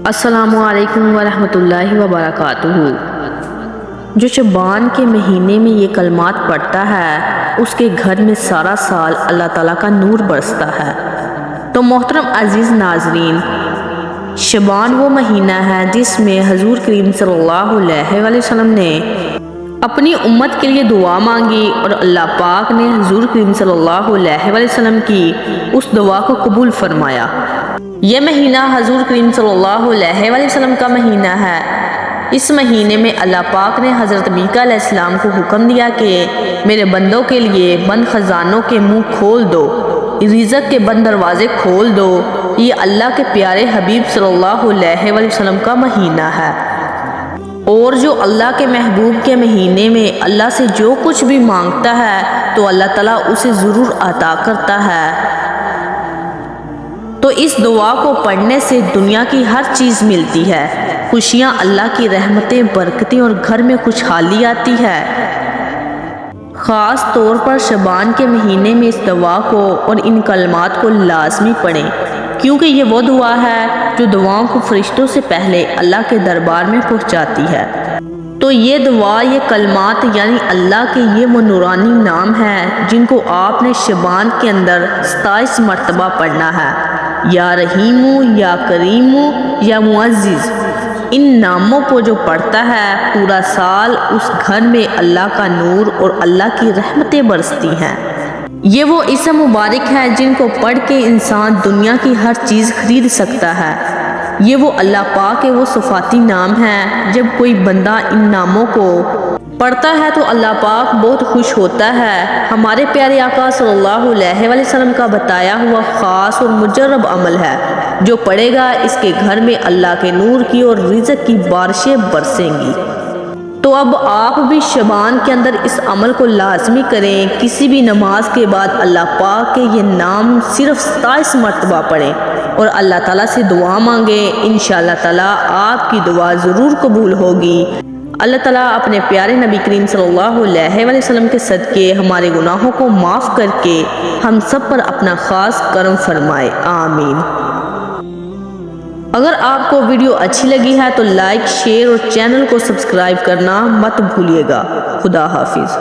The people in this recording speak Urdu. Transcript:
السلام علیکم ورحمۃ اللہ وبرکاتہ۔ جو شعبان کے مہینے میں یہ کلمات پڑھتا ہے اس کے گھر میں سارا سال اللہ تعالیٰ کا نور برستا ہے۔ تو محترم عزیز ناظرین، شعبان وہ مہینہ ہے جس میں حضور کریم صلی اللہ علیہ وسلم نے اپنی امت کے لیے دعا مانگی اور اللہ پاک نے حضور کریم صلی اللہ علیہ وسلم کی اس دعا کو قبول فرمایا۔ یہ مہینہ حضور کریم صلی اللہ علیہ وسلم کا مہینہ ہے۔ اس مہینے میں اللہ پاک نے حضرت میکا علیہ السلام کو حکم دیا کہ میرے بندوں کے لیے بند خزانوں کے منہ کھول دو، رزق کے بند دروازے کھول دو۔ یہ اللہ کے پیارے حبیب صلی اللہ علیہ وسلم کا مہینہ ہے، اور جو اللہ کے محبوب کے مہینے میں اللہ سے جو کچھ بھی مانگتا ہے تو اللہ تعالیٰ اسے ضرور عطا کرتا ہے۔ تو اس دعا کو پڑھنے سے دنیا کی ہر چیز ملتی ہے، خوشیاں، اللہ کی رحمتیں، برکتیں اور گھر میں خوشحالی آتی ہے۔ خاص طور پر شعبان کے مہینے میں اس دعا کو اور ان کلمات کو لازمی پڑھیں، کیونکہ یہ وہ دعا ہے جو دعاؤں کو فرشتوں سے پہلے اللہ کے دربار میں پہنچاتی ہے۔ تو یہ دعا، یہ کلمات یعنی اللہ کے یہ وہ نورانی نام ہیں جن کو آپ نے شعبان کے اندر 27 مرتبہ پڑھنا ہے۔ یا رحیمو، یا کریمو، یا معزز، ان ناموں کو جو پڑھتا ہے پورا سال اس گھر میں اللہ کا نور اور اللہ کی رحمتیں برستی ہیں۔ یہ وہ اسم مبارک ہیں جن کو پڑھ کے انسان دنیا کی ہر چیز خرید سکتا ہے۔ یہ وہ اللہ پاک کے وہ صفاتی نام ہیں، جب کوئی بندہ ان ناموں کو پڑھتا ہے تو اللہ پاک بہت خوش ہوتا ہے۔ ہمارے پیارے آقا صلی اللہ علیہ وسلم کا بتایا ہوا خاص اور مجرب عمل ہے، جو پڑھے گا اس کے گھر میں اللہ کے نور کی اور رزق کی بارشیں برسیں گی۔ تو اب آپ بھی شعبان کے اندر اس عمل کو لازمی کریں، کسی بھی نماز کے بعد اللہ پاک کے یہ نام صرف 27 مرتبہ پڑھیں اور اللہ تعالیٰ سے دعا مانگیں۔ انشاءاللہ تعالیٰ آپ کی دعا ضرور قبول ہوگی۔ اللہ تعالیٰ اپنے پیارے نبی کریم صلی اللہ علیہ وسلم کے صدقے ہمارے گناہوں کو معاف کر کے ہم سب پر اپنا خاص کرم فرمائے، آمین۔ اگر آپ کو ویڈیو اچھی لگی ہے تو لائک، شیئر اور چینل کو سبسکرائب کرنا مت بھولیے گا۔ خدا حافظ۔